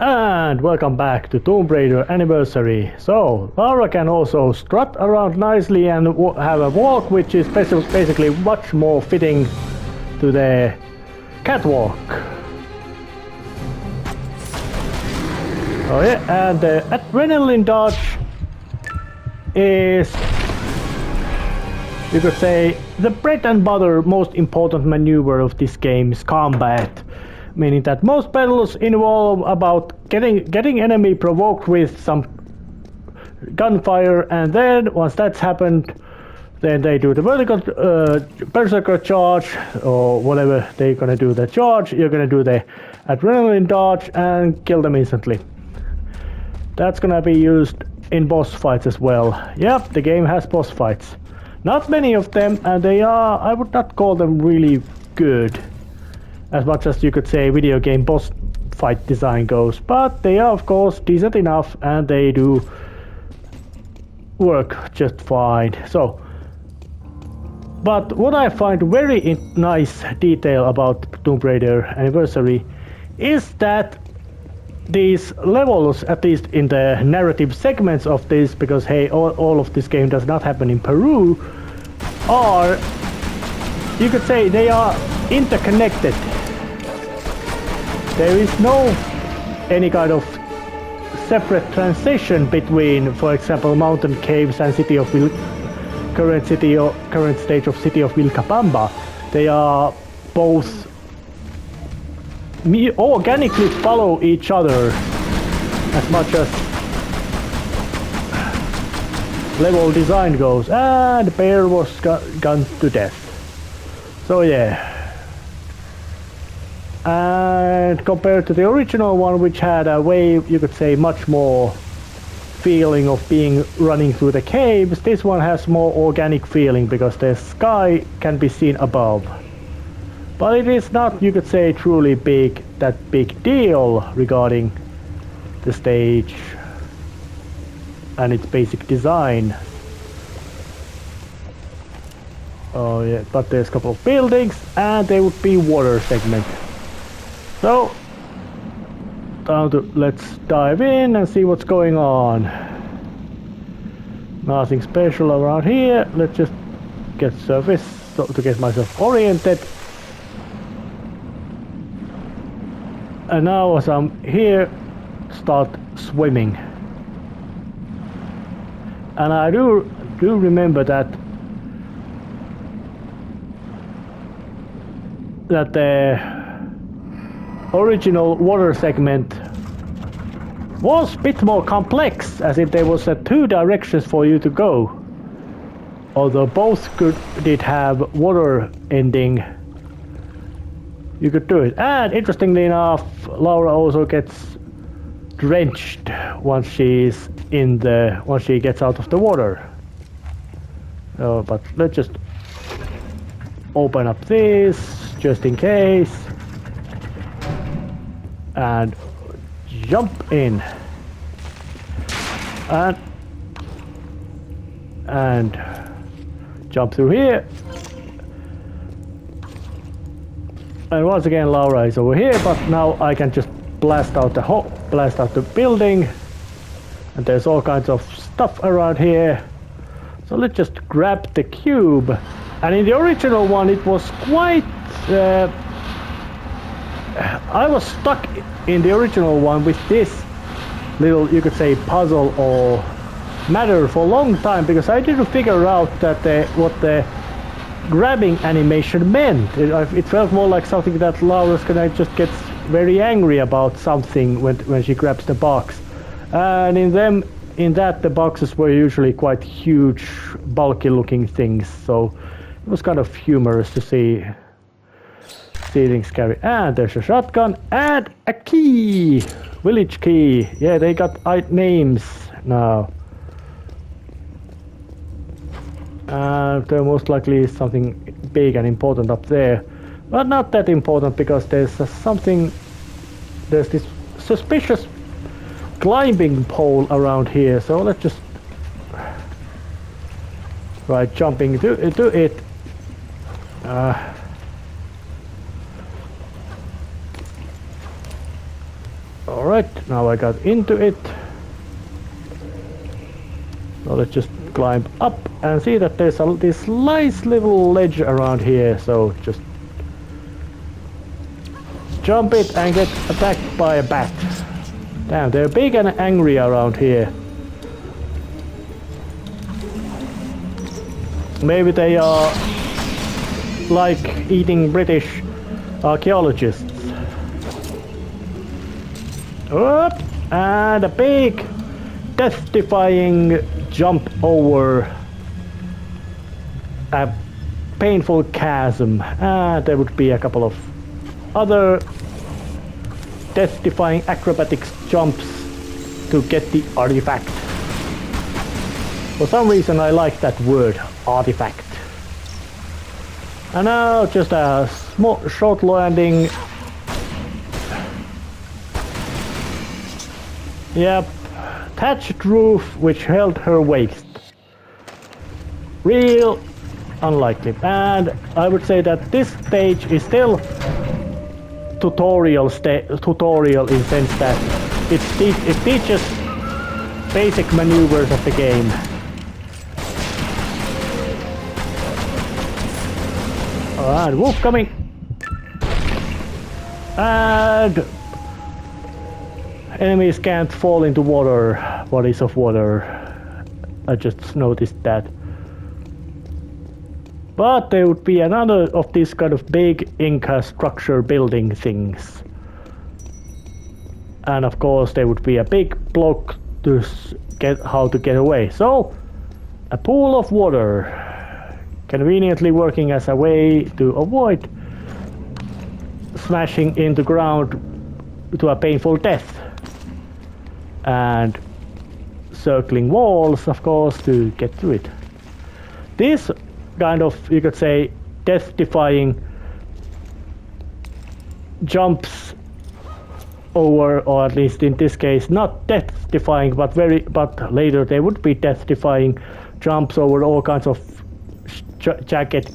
And welcome back to Tomb Raider Anniversary. So, Laura can also strut around nicely and have a walk, which is basically much more fitting to the catwalk. Oh yeah, and the adrenaline dodge is, you could say, the bread and butter most important maneuver of this game's combat. Meaning that most battles involve about getting enemy provoked with some gunfire, and then once that's happened, then they do the vertical berserker charge or whatever they're gonna do the charge. You're gonna do the adrenaline dodge and kill them instantly. That's gonna be used in boss fights as well. Yep, the game has boss fights. Not many of them, and they are, I would not call them really good, as much as you could say video game boss fight design goes, but they are of course decent enough and they do work just fine. So, but what I find very nice detail about Tomb Raider Anniversary is that these levels, at least in the narrative segments of this, because hey, all of this game does not happen in Peru, are, you could say, they are interconnected. There is no any kind of separate transition between, for example, mountain caves and city of current stage of city of Vilcabamba. They are both organically follow each other as much as level design goes. And the bear was gunned to death. So yeah. And compared to the original one, which had a way, you could say, much more feeling of being running through the caves, this one has more organic feeling because the sky can be seen above. But it is not, you could say, truly that big deal regarding the stage and its basic design. Oh yeah, but there's a couple of buildings and there would be water segment. So, let's dive in and see what's going on. Nothing special around here. Let's just get surface to get myself oriented. And now as I'm here, start swimming. And I do remember that the original water segment was a bit more complex, as if there was two directions for you to go. Although both did have water ending, you could do it. And interestingly enough, Laura also gets drenched once she gets out of the water. Oh, but let's just open up this just in case. And jump in and jump through here, and once again Laura is over here, but now I can just blast out the building, and there's all kinds of stuff around here. So let's just grab the cube. And in the original one it was quite I was stuck in the original one with this little, you could say, puzzle or matter for a long time, because I didn't figure out that what the grabbing animation meant. It felt more like something that Laura's gonna just gets very angry about something when she grabs the box. And in that the boxes were usually quite huge, bulky looking things, so it was kind of humorous to see things carry. And there's a shotgun and a key, village key. Yeah, they got names now. There most likely is something big and important up there, but not that important because there's this suspicious climbing pole around here. So let's just try jumping to it. Alright, now I got into it. So let's just climb up and see that there's this nice little ledge around here, so just jump it and get attacked by a bat. Damn, they're big and angry around here. Maybe they are like eating British archaeologists. Up, and a big death-defying jump over a painful chasm. And there would be a couple of other death-defying acrobatic jumps to get the artifact. For some reason I like that word, artifact. And now just a small short landing. Yep, thatched roof which held her waist. Real unlikely. And I would say that this stage is still tutorial in sense that it teaches basic maneuvers of the game. Alright, wolf coming. And enemies can't fall into water, bodies of water. I just noticed that. But there would be another of these kind of big Inca structure building things. And of course there would be a big block to get how to get away. So, a pool of water, conveniently working as a way to avoid smashing into ground to a painful death. And circling walls, of course, to get through it. This kind of, you could say, death-defying jumps over, or at least in this case, not death-defying, but later they would be death-defying jumps over all kinds of jacket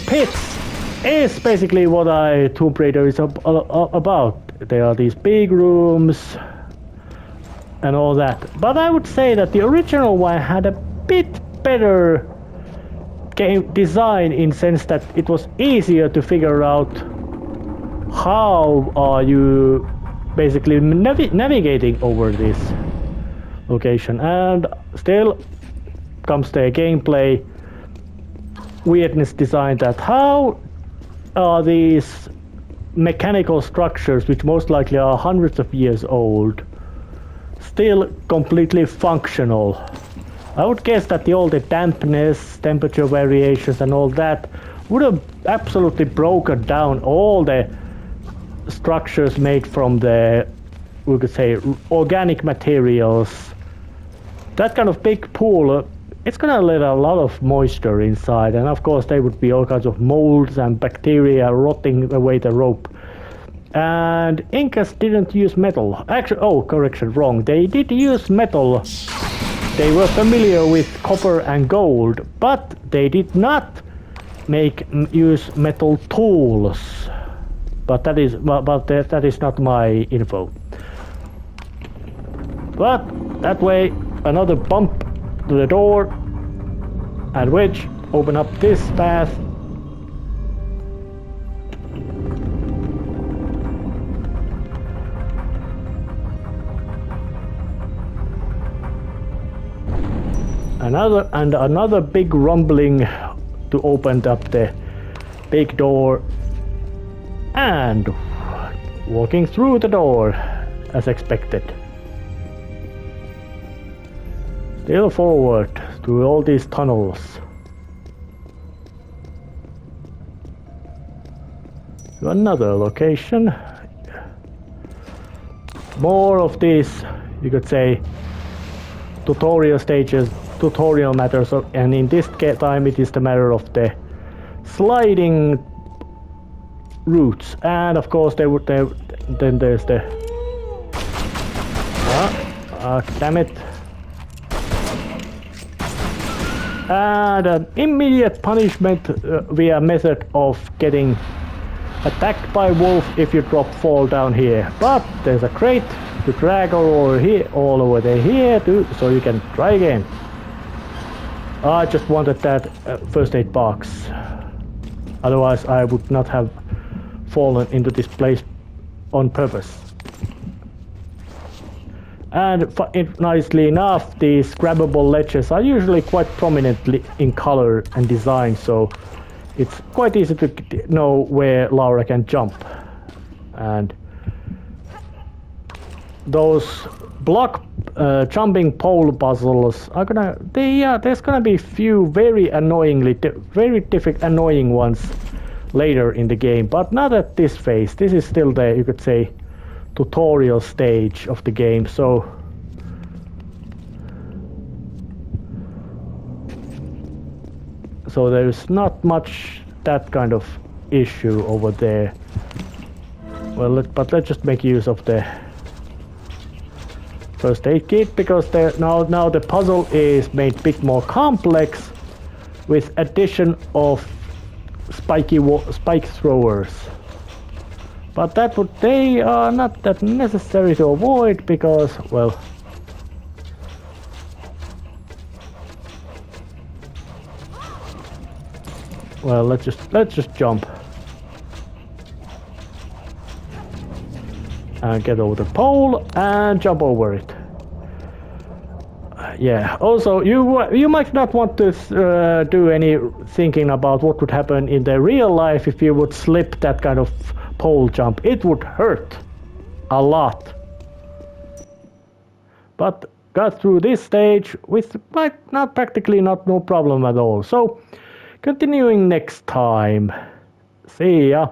pits, is basically what Tomb Raider is about. There are these big rooms and all that. But I would say that the original one had a bit better game design in sense that it was easier to figure out how are you basically navigating over this location. And still comes the gameplay weirdness design, that how are these mechanical structures, which most likely are hundreds of years old, still completely functional. I would guess that all the dampness, temperature variations and all that would have absolutely broken down all the structures made from the, we could say, organic materials. That kind of big pool, it's gonna let a lot of moisture inside, and of course there would be all kinds of molds and bacteria rotting away the rope. And Incas didn't use metal. Actually, oh, correction, wrong. They did use metal. They were familiar with copper and gold, but they did not use metal tools. But that is not my info. But that way, another bump to the door, and which open up this path. Another big rumbling to open up the big door, and walking through the door as expected. Still forward through all these tunnels. To another location. More of these, you could say, tutorial stages, tutorial matters, and in this time it is the matter of the sliding routes. And of course then there's the damn it. And an immediate punishment via method of getting Attacked by wolf if you fall down here. But there's a crate to drag over here, all over here too, so you can try again. I just wanted that first aid box. Otherwise I would not have fallen into this place on purpose. And nicely enough, these grabbable ledges are usually quite prominently in color and design, so it's quite easy to know where Laura can jump. And those block jumping pole puzzles are there's gonna be few very annoying ones later in the game, but not at this phase. This is still the, you could say, tutorial stage of the game, so there's not much that kind of issue over there. Well, but let's just make use of the first aid kit, because now the puzzle is made a bit more complex with addition of spike throwers. But they are not that necessary to avoid, because, well, let's just jump and get over the pole and jump over it. Yeah. Also, you might not want to do any thinking about what would happen in the real life if you would slip that kind of pole jump. It would hurt a lot. But got through this stage with practically no problem at all. So, continuing next time. See ya.